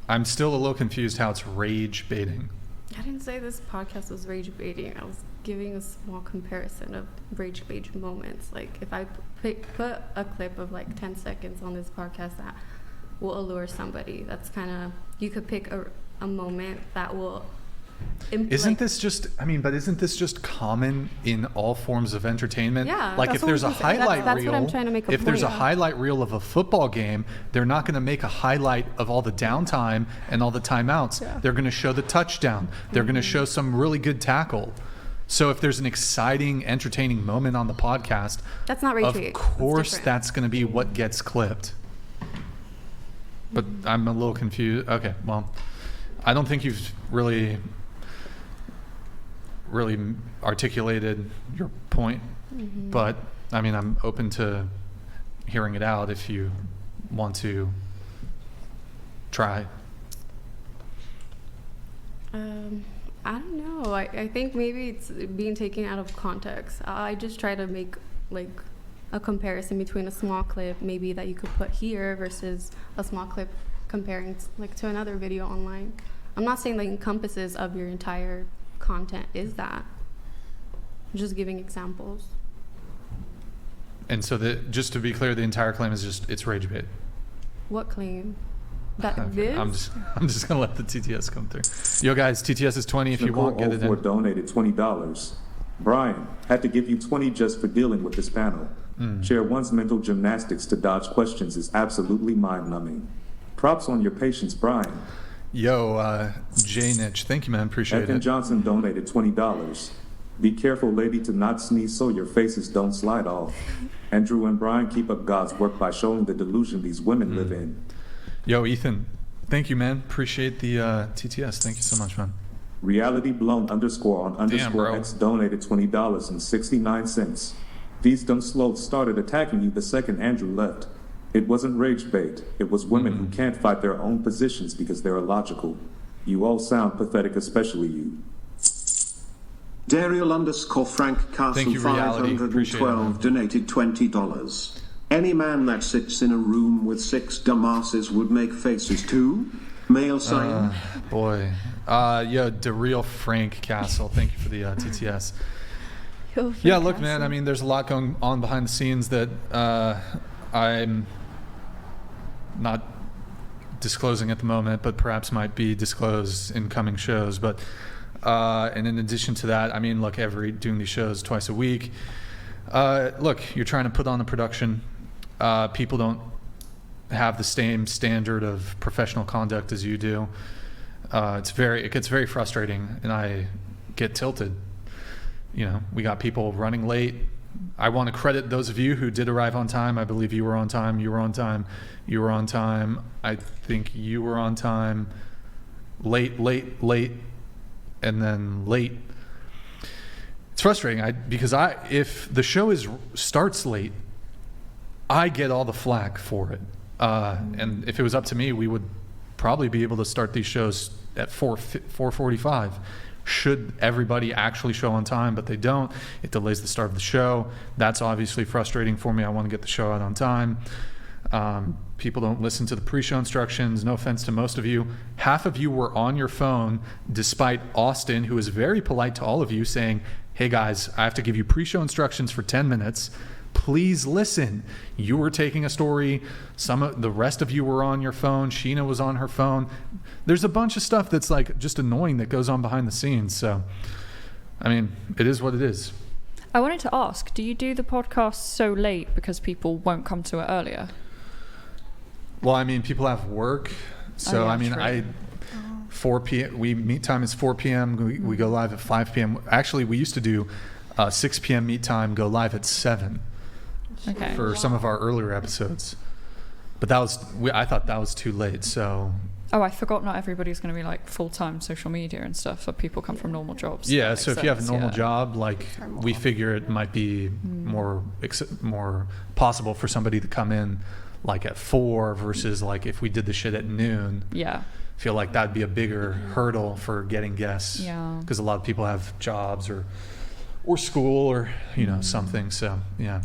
S1: I'm still a little confused how it's rage baiting.
S9: I didn't say this podcast was rage baiting. I was giving a small comparison of rage bait moments. Like if I put a clip of like 10 seconds on this podcast that will allure somebody, that's kind of, you could pick a moment that will.
S1: Isn't this just common in all forms of entertainment?
S9: Yeah,
S1: like
S9: that's
S1: if there's a
S9: what I'm saying.
S1: highlight
S9: That's
S1: reel,
S9: what I'm trying to make a
S1: if there's a
S9: point of.
S1: highlight reel of a football game, they're not going to make a highlight of all the downtime and all the timeouts.
S3: Yeah.
S1: They're going to show the touchdown. They're going to show some really good tackle. So if there's an exciting, entertaining moment on the podcast,
S9: That's not rage
S1: of
S9: bait. That's
S1: course
S9: different.
S1: that's going to be what gets clipped. But I'm a little confused. Okay, well, I don't think you've really articulated your point But I mean, I'm open to hearing it out if you want to try.
S9: I don't know. I think maybe it's being taken out of context. I just try to make like a comparison between a small clip maybe that you could put here versus a small clip comparing like to another video online. I'm not saying the encompasses of your entire content is that. I'm just giving examples.
S1: And so just to be clear, the entire claim is just it's rage bait.
S9: What claim? That this?
S1: I'm just gonna let the TTS come through. Yo guys, TTS is 20 if you want, get it in.
S6: donated $20. Brian, had to give you 20 just for dealing with this panel. Share one's mental gymnastics to dodge questions is absolutely mind-numbing. Props on your patience, Brian.
S1: Yo, J Nitch, thank you, man. Appreciate
S6: Ethan
S1: it.
S6: Johnson donated $20. Be careful, lady, to not sneeze so your faces don't slide off. Andrew and Brian keep up God's work by showing the delusion these women live in.
S1: Yo, Ethan, thank you, man. Appreciate the TTS. Thank you so much, man.
S6: Reality blown underscore on underscore
S1: bro.
S6: X donated $20.69. These dumb slopes started attacking you the second Andrew left. It wasn't rage bait. It was women who can't fight their own positions because they're illogical. You all sound pathetic, especially you.
S13: Dariel underscore Frank
S1: Thank you,
S13: Castle
S1: Reality. Appreciate it, man.
S13: 512 donated $20. Any man that sits in a room with 6 dumbasses would make faces too? Male sign?
S1: Boy. Yo, Dariel Frank Castle, thank you for the TTS. Yeah, look, man, I mean, there's a lot going on behind the scenes that I'm not disclosing at the moment, but perhaps might be disclosed in coming shows. But and in addition to that, I mean, look, doing these shows twice a week. Look, you're trying to put on the production. People don't have the same standard of professional conduct as you do. It gets very frustrating, and I get tilted. You know, we got people running late. I want to credit those of you who did arrive on time. I believe you were on time. You were on time. You were on time. I think you were on time. Late, and then late. It's frustrating because if the show starts late, I get all the flack for it. And if it was up to me, we would probably be able to start these shows at 4:45. Should everybody actually show on time, but they don't, it delays the start of the show. That's obviously frustrating for me. I want to get the show out on time. People don't listen to the pre-show instructions. No offense to most of you. Half of you were on your phone, despite Austin, who is very polite to all of you, saying, hey guys, I have to give you pre-show instructions for 10 minutes. Please listen. You were taking a story. The rest of you were on your phone. Sheena was on her phone. There's a bunch of stuff that's like just annoying that goes on behind the scenes. So, I mean, it is what it is.
S10: I wanted to ask, do you do the podcast so late because people won't come to it earlier?
S1: Well, I mean, people have work. So,
S10: yeah,
S1: I mean,
S10: true.
S1: 4 p.m. Meet time is 4 p.m. We go live at 5 p.m. Actually, we used to do 6 p.m. meet time, go live at 7.
S10: Okay.
S1: For some of our earlier episodes. But I thought that was too late, so...
S10: Oh, I forgot not everybody's going to be like full-time social media and stuff, so people come from normal jobs.
S1: Yeah,
S10: That
S1: so
S10: makes
S1: if you have a
S10: sense,
S1: normal
S10: yeah.
S1: job, like, we figure it might be more possible for somebody to come in, like, at 4 versus, like, if we did the shit at noon.
S10: Yeah.
S1: I feel like that'd be a bigger hurdle for getting guests.
S10: Yeah.
S1: Because a lot of people have jobs or school or, something, so, yeah.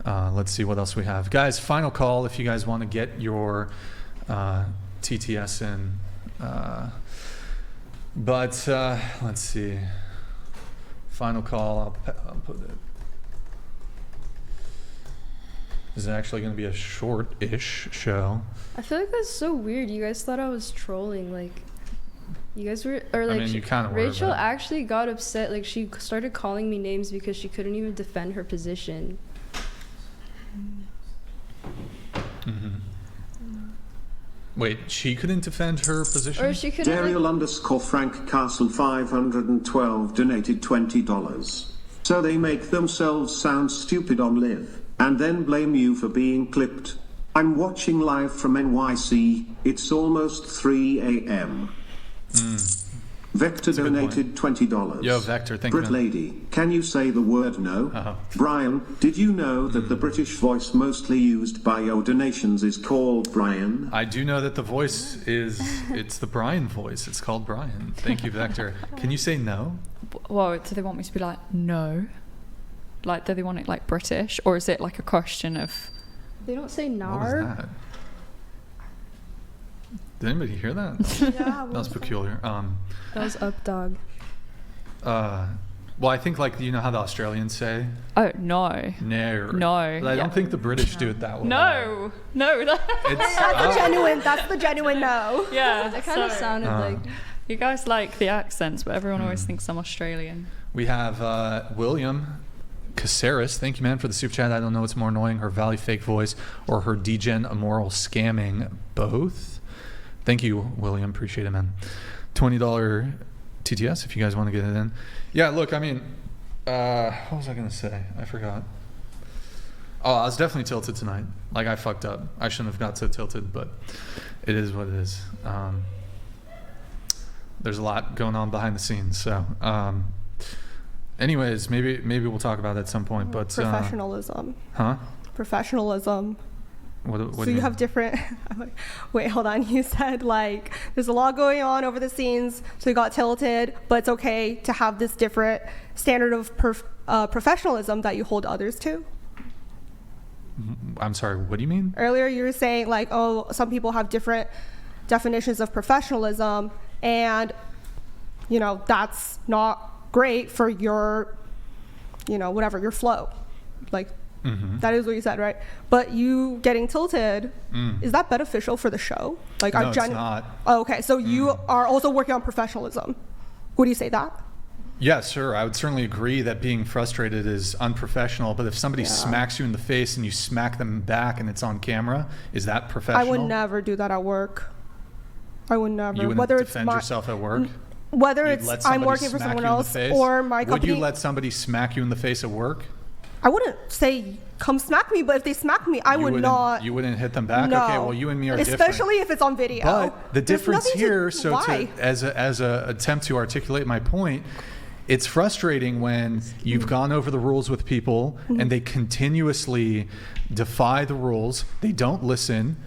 S1: Let's see what else we have. Guys, final call if you guys want to get your TTS in. But let's see. Final call, I'll put it. This is actually going to be a short-ish show.
S2: I feel like that's so weird. You guys thought I was trolling. Like, you guys were, or like,
S1: I mean, you kind of were.
S2: Rachel
S1: but-
S2: actually got upset. Like, she started calling me names because she couldn't even defend her position.
S1: Wait, she couldn't defend her position?
S2: Or she couldn't.
S13: Dariel underscore Frank Castle 512 donated $20. So they make themselves sound stupid on live, and then blame you for being clipped. I'm watching live from NYC. It's almost 3 a.m. Vector
S1: That's a good
S13: donated $20.
S1: Yo, Vector, thank you,
S13: Brit
S1: man.
S13: Lady, can you say the word no?
S1: Uh-huh.
S13: Brian, did you know that the British voice mostly used by your donations is called Brian?
S1: I do know that the voice it's the Brian voice. It's called Brian. Thank you, Vector. Can you say no?
S10: Well, do they want me to be like, no? Like, do they want it like British? Or is it like a question of...
S2: They don't say
S1: What was
S2: nar.
S1: that? Did anybody hear that?
S2: Yeah,
S1: That was peculiar.
S2: That was up dog.
S1: Well, I think like you know how the Australians say
S10: Oh, no.
S1: no.
S10: No.
S1: But I don't think the British do it that way.
S10: No. No.
S1: It's
S3: That's the genuine no.
S10: Yeah.
S2: That kind of
S10: so-
S2: sounded like.
S10: You guys like the accents, but everyone always thinks I'm Australian.
S1: We have William Caceres. Thank you, man, for the super chat. I don't know what's more annoying, her Valley fake voice or her degen immoral scamming. Both. Thank you, William. Appreciate it, man. $20 TTS if you guys want to get it in. Yeah, look, I mean, what was I going to say? I forgot. Oh, I was definitely tilted tonight. Like, I fucked up. I shouldn't have got so tilted, but it is what it is. There's a lot going on behind the scenes. So, anyways, maybe we'll talk about it at some point. But
S3: Professionalism.
S1: Huh?
S3: Professionalism.
S1: What
S3: So
S1: do
S3: you
S1: mean?
S3: have different. Wait, hold on. You said like there's a lot going on over the scenes, so you got tilted, but it's okay to have this different standard of professionalism that you hold others to.
S1: I'm sorry. What do you mean?
S3: Earlier, you were saying like, oh, some people have different definitions of professionalism, and you know that's not great for your, you know, whatever your flow, like.
S1: Mm-hmm.
S3: That is what you said, right? But you getting tilted, is that beneficial for the show? Like,
S1: No, it's not.
S3: Oh, okay, so you are also working on professionalism. Would you say that?
S1: Yeah, sure. I would certainly agree that being frustrated is unprofessional. But if somebody smacks you in the face and you smack them back and it's on camera, is that professional?
S3: I would never do that at work. I would never.
S1: You wouldn't
S3: Whether
S1: defend
S3: it's
S1: yourself at work?
S3: Whether
S1: You'd
S3: it's
S1: let
S3: I'm
S1: somebody
S3: working for
S1: smack
S3: someone
S1: you in the
S3: else
S1: face?
S3: or my company.
S1: Would you let somebody smack you in the face at work?
S3: I wouldn't say come smack me, but if they smack me, I would
S1: wouldn't-
S3: not.
S1: You wouldn't hit them back?
S3: No.
S1: Okay, well, you and me are different.
S3: Especially if it's on video.
S1: But the
S3: There's
S1: difference
S3: nothing to-
S1: here, so
S3: why?
S1: as a attempt to articulate my point, it's frustrating when you've gone over the rules with people and they continuously defy the rules. They don't listen.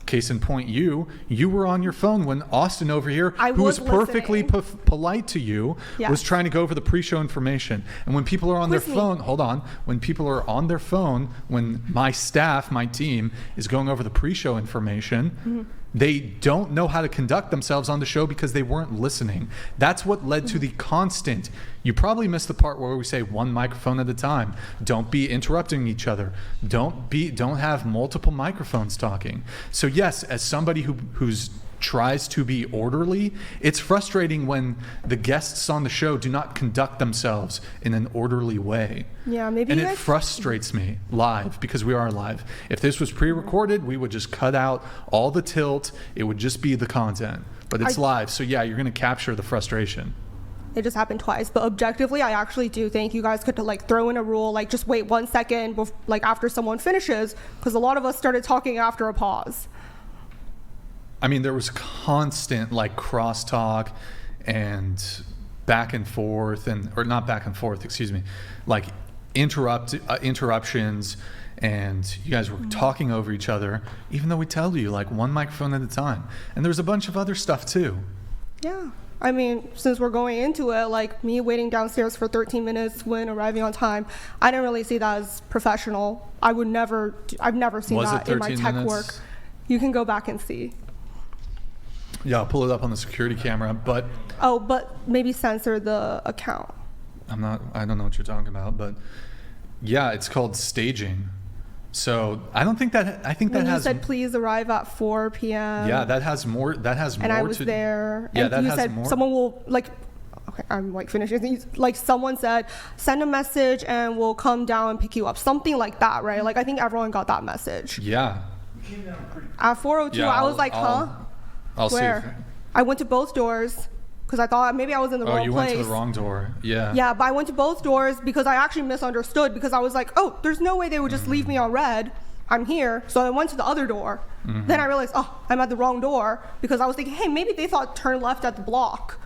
S1: Case in point, you were on your phone when Austin over here, who was perfectly polite to you,
S3: Yes.
S1: was trying to go over the pre-show information. And when people are on their
S3: Quiz me.
S1: phone, hold on, when people are on their phone, when my staff, my team is going over the pre-show information, they don't know how to conduct themselves on the show because they weren't listening. That's what led to the constant. You probably missed the part where we say one microphone at a time. Don't be interrupting each other. Don't have multiple microphones talking. So yes, as somebody who's tries to be orderly, it's frustrating when the guests on the show do not conduct themselves in an orderly way.
S3: Yeah, maybe
S1: And
S3: you
S1: it
S3: guys-
S1: frustrates me live because we are live. If this was pre-recorded, we would just cut out all the tilt. It would just be the content. But it's live, so yeah, you're going to capture the frustration.
S3: It just happened twice, but objectively, I actually do think you guys could like throw in a rule, like just wait 1 second, like after someone finishes, because a lot of us started talking after a pause.
S1: I mean, there was constant like crosstalk and back and forth, or not back and forth, excuse me, like interruptions, and you guys were talking over each other, even though we tell you like one microphone at a time. And there was a bunch of other stuff too.
S3: Yeah. I mean, since we're going into it, like me waiting downstairs for 13 minutes when arriving on time, I didn't really see that as professional. I've never seen
S1: Was
S3: that
S1: it
S3: in my
S1: 13
S3: tech
S1: minutes?
S3: work. You can go back and see.
S1: Yeah, I'll pull it up on the security camera, but
S3: Oh, but maybe censor the account.
S1: I don't know what you're talking about, but yeah, it's called staging. So I think that
S3: When you
S1: has,
S3: said please arrive at 4 p.m.
S1: yeah, that has more
S3: and I was there.
S1: Yeah,
S3: and
S1: that
S3: you
S1: has
S3: said
S1: more.
S3: someone will like. Okay, I'm like finishing. Like someone said, send a message and we'll come down and pick you up. Something like that, right? Like I think everyone got that message.
S1: Yeah.
S3: At 4:02,
S1: Yeah,
S3: I was like, huh?
S1: I'll see.
S3: Where? I went to both doors because I thought maybe I was in the
S1: Oh,
S3: wrong
S1: you
S3: place.
S1: went to the wrong door. Yeah.
S3: Yeah, but I went to both doors because I actually misunderstood because I was like, oh, there's no way they would just leave me on red. I'm here. So I went to the other door.
S1: Mhm.
S3: Then I realized, oh, I'm at the wrong door because I was thinking, hey, maybe they thought turn left at the block.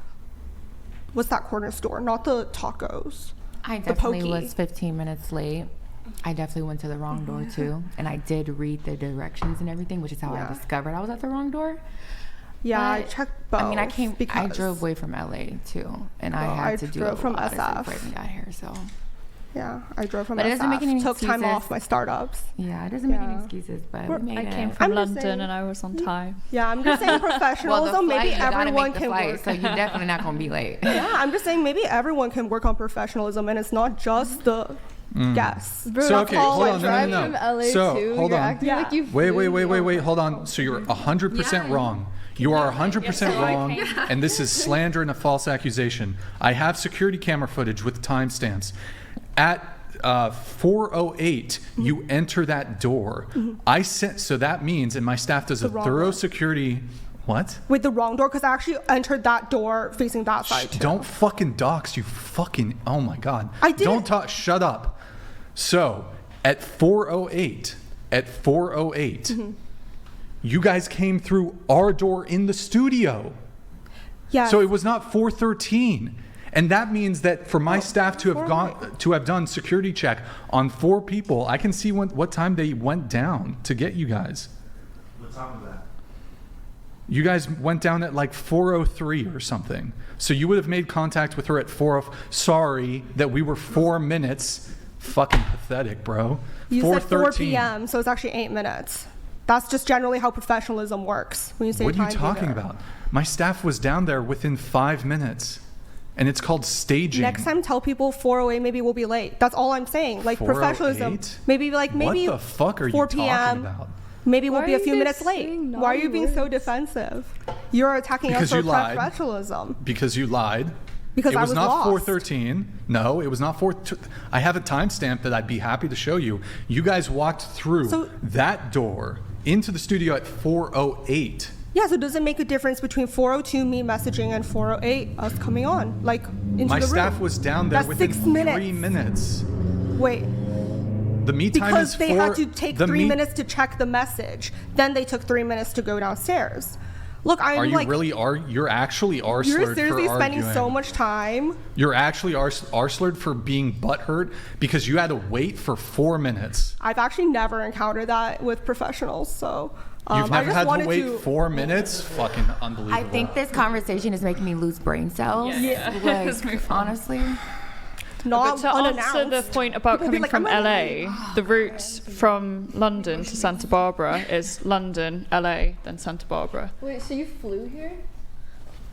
S3: what's that corner store? Not the tacos.
S7: I
S3: The
S7: definitely
S3: Pokey.
S7: was 15 minutes late. I definitely went to the wrong door too, and I did read the directions and everything, which is how I discovered I was at the wrong door.
S3: Yeah, I
S7: But,
S3: checked both.
S7: I mean, I
S3: because
S7: drove away from LA too, and I
S3: Oh,
S7: had
S3: I
S7: to do a
S3: drove from
S7: lot of
S3: SF.
S7: before I even got here. So
S3: yeah, I drove from
S7: But it doesn't make any
S3: Took time
S7: excuses.
S3: off my startups.
S7: yeah, it doesn't make any
S3: Yeah.
S7: excuses, but
S3: We're-
S7: we made
S10: I
S7: it.
S10: came from
S3: I'm just
S10: London
S3: saying-
S10: and I was on time.
S3: Yeah, I'm just saying
S7: Well, the
S3: professionalism.
S7: flight,
S3: Maybe
S7: you gotta
S3: everyone
S7: make the
S3: can
S7: flight,
S3: work.
S7: so you're definitely not gonna be late.
S3: Yeah, I'm just saying maybe everyone can work on professionalism, and it's not just the guests.
S2: Bro,
S1: So,
S2: that's
S1: okay,
S2: all
S1: hold
S2: I
S1: on,
S2: drive
S1: no.
S2: from LA
S1: So,
S2: too.
S1: hold
S2: You're
S1: on.
S2: acting
S3: Yeah.
S2: like you
S1: Wait,
S2: flew.
S1: wait, hold on. So you're 100% wrong. You are 100% wrong, and this is slander and a false accusation. I have security camera footage with timestamps. At 4:08, you enter that door. I sent, so that means, and my staff does a
S3: The wrong
S1: thorough
S3: one.
S1: security. What?
S3: With the wrong door, because I actually entered that door facing that side too.
S1: Don't fucking dox, you fucking. Oh my god.
S3: I didn't-
S1: Don't talk. Shut up. So at 4:08, you guys came through our door in the studio.
S3: Yeah.
S1: So it was not 4:13. And that means that for my staff to have done security check on 4 people, I can see what time they went down to get you guys.
S12: What time was that?
S1: You guys went down at like 4:03 or something. So you would have made contact with her at 4:00. Sorry that we were 4 minutes. Fucking pathetic, bro.
S3: You said 4
S1: 4:13.
S3: p.m., so it's actually 8 minutes. That's just generally how professionalism works. When you say
S1: What are you
S3: time
S1: talking
S3: being there.
S1: about? My staff was down there within 5 minutes. And it's called staging.
S3: Next time, tell people 4:08 maybe we'll be late. That's all I'm saying. Like
S1: 4:08?
S3: professionalism. Maybe
S1: What the fuck are you
S3: 4
S1: talking
S3: p.m.
S1: about?
S3: Maybe we'll
S2: Why
S3: be a
S2: are
S3: few
S2: you
S3: minutes
S2: guys
S3: late.
S2: saying
S3: Why are you
S2: naughty
S3: being so
S2: words?
S3: defensive? You're attacking
S1: Because
S3: us
S1: you
S3: for
S1: lied.
S3: professionalism.
S1: Because you lied.
S3: Because
S1: it
S3: I
S1: was
S3: was
S1: not
S3: lost.
S1: 4:13. No, it was not 4. I have a timestamp that I'd be happy to show you. You guys walked through
S3: So-
S1: that door into the studio at 4:08.
S3: Yeah, so does it make a difference between 4:02 me messaging and 4:08 us coming on, like into
S1: My
S3: the
S1: staff
S3: room?
S1: was down there
S3: That's
S1: within
S3: 6 minutes.
S1: 3 minutes.
S3: Wait,
S1: The me time
S3: because
S1: is
S3: they
S1: 4.
S3: had to take
S1: the
S3: 3
S1: me-
S3: minutes to check the message. Then they took 3 minutes to go downstairs. Look, I'm
S1: Are you
S3: like,
S1: really you're actually
S3: you're
S1: arsled
S3: seriously
S1: for
S3: spending
S1: arguing.
S3: so much time.
S1: You're actually arsled for being butthurt because you had to wait for 4 minutes.
S3: I've actually never encountered that with professionals, so
S1: You've
S3: I
S1: never
S3: just
S1: had to
S3: wanted
S1: wait 4 minutes? Fucking unbelievable.
S7: I think this conversation is making me lose brain cells.
S10: Yeah.
S7: Like,
S10: Let's move on.
S7: honestly.
S3: not
S10: But to
S3: unannounced.
S10: answer the point about
S3: People be
S10: coming
S3: like,
S10: from
S3: "I'm
S10: LA, the route from London to Santa Barbara is London, LA, then Santa Barbara.
S2: Wait, so you flew here?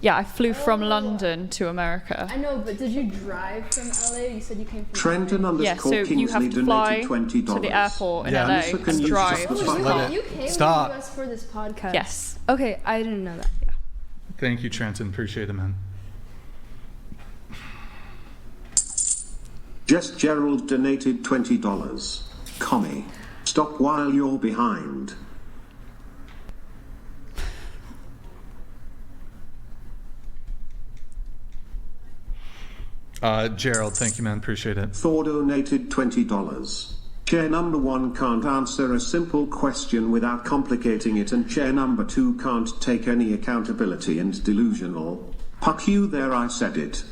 S10: Yeah, I flew from London to America.
S2: I know, but did you drive from LA? You said you came from
S13: Trenton
S10: Yeah,
S13: underscore
S10: so you
S13: Kingsley
S10: have to fly
S13: donated $20.
S10: to the airport in
S13: Yeah,
S10: LA
S13: Lisa, can
S10: and
S13: you
S10: drive.
S13: just
S1: Just let
S2: You
S1: it
S2: came
S1: stop.
S2: to the US for this podcast.
S10: Yes.
S2: Okay, I didn't know that.
S1: Thank you, Trenton. Appreciate it, man.
S13: Jess Gerald donated $20. Commie. Stop while you're behind.
S1: Gerald, thank you, man. Appreciate it.
S13: Thor donated $20. Chair number 1 can't answer a simple question without complicating it, and chair number 2 can't take any accountability and delusional. Fuck you there, I said it.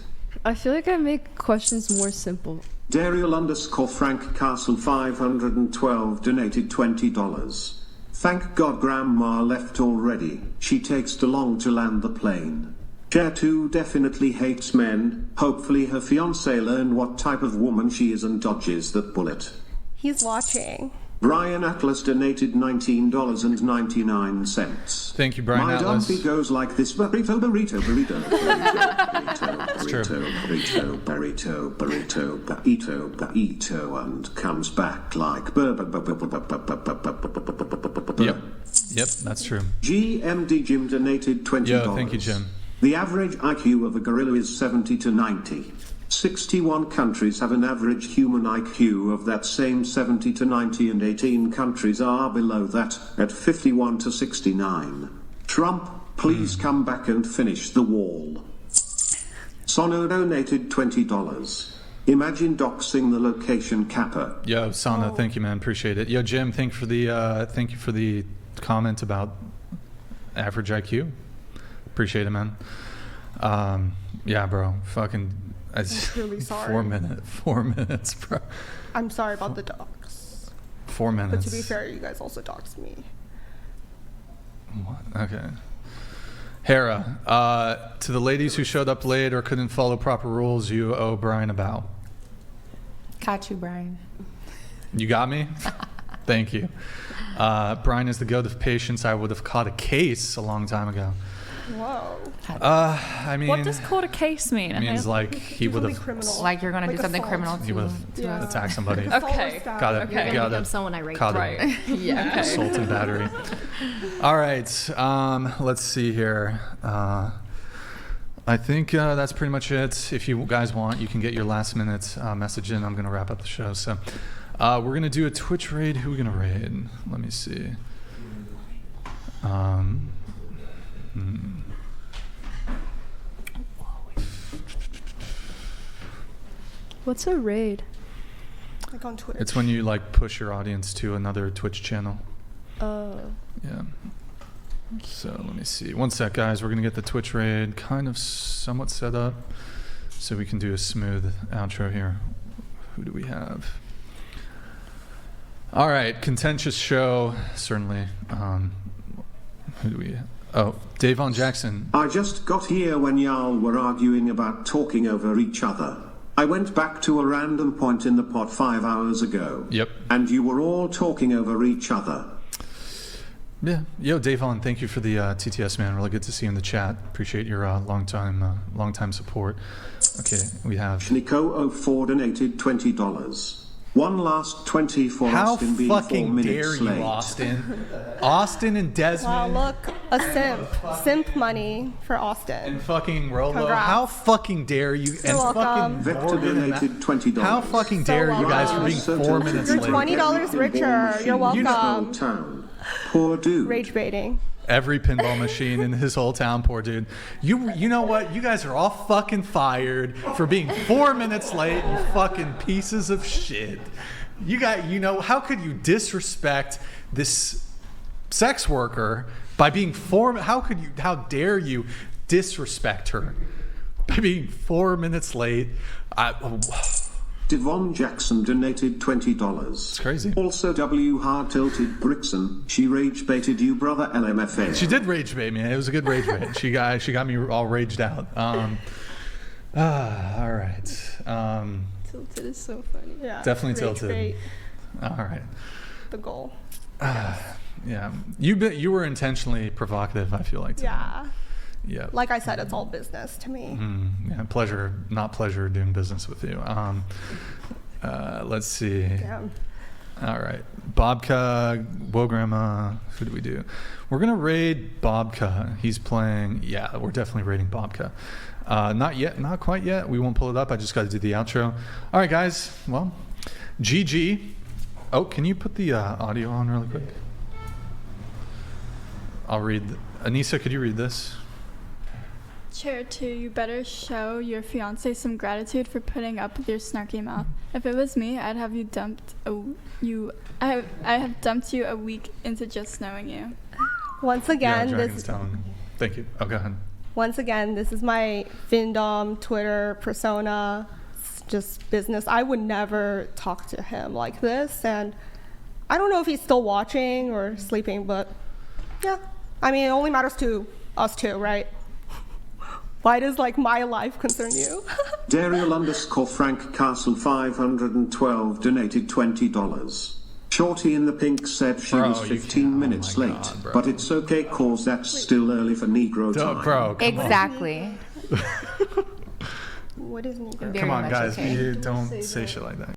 S2: I feel like I make questions more simple.
S13: Dariel underscore Frank Castle 512 donated $20. Thank God Grandma left already. She takes too long to land the plane. Chair 2 definitely hates men. Hopefully her fiancé learned what type of woman she is and dodges that bullet.
S3: He's watching.
S13: Brian Atlas donated $19.99.
S1: Thank you, Brian
S13: My
S1: Atlas.
S13: donkey goes like this: burrito, burrito, burrito,
S1: true.
S13: burrito, burrito, burrito, burrito, burrito, and comes back like
S1: Yep, that's true.
S13: GMD Jim donated $20.
S1: Yo, thank you, Jim.
S13: The average IQ of a gorilla is 70 to 90. 61 countries have an average human IQ of that same 70 to 90, and 18 countries are below that, at 51 to 69. Trump, please come back and finish the wall. Sono donated $20. Imagine doxing the location capper.
S1: Yo, Sana, thank you, man. Appreciate it. Yo, Jim, thank you for the comment about average IQ. Appreciate it, man. Yeah, bro. Fucking. It's
S3: I'm really sorry.
S1: 4 minutes, bro.
S3: I'm sorry about the dogs.
S1: 4 minutes.
S3: But to be fair, you guys also doxed me.
S1: What? Okay. Hera, to the ladies who showed up late or couldn't follow proper rules, you owe Brian a bow.
S7: Got you, Brian.
S1: You got me? Thank you. Brian is the goat of patience. I would have caught a case a long time ago.
S3: Whoa.
S1: I mean,
S10: What does caught a case mean?
S1: it means like he would
S3: Usually
S1: have
S3: criminal.
S7: Like you're gonna do something
S3: assault.
S7: criminal
S1: he
S7: to
S1: would
S7: me.
S1: have attacked somebody.
S10: Okay.
S1: Got it.
S10: Okay.
S1: Got
S4: Become
S1: it.
S4: someone irate.
S1: Caught it.
S10: Right. Yeah. Okay.
S1: Assault and battery. All right. Let's see here. I think that's pretty much it. If you guys want, you can get your last minute message in. I'm going to wrap up the show. So we're going to do a Twitch raid. Who are we going to raid? Let me see.
S2: What's a raid?
S3: Like on Twitter.
S1: It's when you like push your audience to another Twitch channel.
S2: Oh.
S1: Yeah. So let me see. One sec, guys. We're going to get the Twitch raid kind of somewhat set up so we can do a smooth outro here. Who do we have? All right. Contentious show, certainly. Who do we... Oh, Davon Jackson.
S13: I just got here when y'all were arguing about talking over each other. I went back to a random point in the pod 5 hours ago.
S1: Yep.
S13: And you were all talking over each other.
S1: Yeah. Yo, Davon, thank you for the TTS, man. Really good to see you in the chat. Appreciate your long time support. Okay, we have...
S13: Nico04 donated $20. One last 20 for
S1: How
S13: Austin being 4
S1: fucking
S13: minutes
S1: dare you,
S13: late.
S1: Austin? Austin and
S3: Wow,
S1: Desmond
S3: look, a simp. Simp money for Austin.
S1: and fucking Rolo.
S3: Congrats.
S1: How fucking dare you?
S3: You're welcome.
S13: Vector
S1: Morgan and
S13: donated $20.
S1: How fucking dare you guys for being 4 minutes
S3: You're
S1: late?
S3: $20 richer. You're welcome.
S13: Town. Poor dude.
S3: Rage baiting.
S1: Every pinball machine in his whole town, poor dude. You know what? You guys are all fucking fired for being 4 minutes late, you fucking pieces of shit. How could you disrespect this sex worker by being how dare you disrespect her by being 4 minutes late?
S13: Devon Jackson donated $20. It's
S1: crazy.
S13: Also, W. Hard Tilted Brixon. She rage baited you, brother LMFA.
S1: She did rage bait me. It was a good rage bait. She got me all raged out. All right.
S2: Tilted is so funny.
S3: Yeah.
S1: Definitely
S3: rage
S1: tilted.
S3: bait,
S1: All right.
S3: the goal.
S1: Yeah. You were intentionally provocative, I feel like. Today.
S3: Yeah.
S1: Yeah.
S3: Like I said, it's all business to me.
S1: Yeah. Pleasure, not pleasure doing business with you. Let's see.
S3: Damn.
S1: All right. Bobka, Whoa Grandma. Who do we do? We're going to raid Bobka. He's playing. Yeah, we're definitely raiding Bobka. Not yet. Not quite yet. We won't pull it up. I just got to do the outro. All right, guys. Well, GG. Oh, can you put the audio on really quick? I'll read. Anissa, could you read this?
S14: Chair 2, you better show your fiance some gratitude for putting up with your snarky mouth. If it was me, I'd have you dumped I have dumped you a week into just knowing you.
S3: Once again,
S1: yeah,
S3: this.
S1: Thank you. Oh, go ahead.
S3: Once again, this is my Findom Twitter persona. It's just business. I would never talk to him like this, and I don't know if he's still watching or sleeping, but yeah. I mean, it only matters to us two, right? Why does my life concern you?
S13: Daryl_Frank Castle 512 donated $20. Shorty in the pink said she was 15 minutes late, but it's okay cause that's still early for Negro time.
S1: Bro,
S7: Exactly.
S3: What is Negro?
S1: Come on, guys. You don't say shit like that.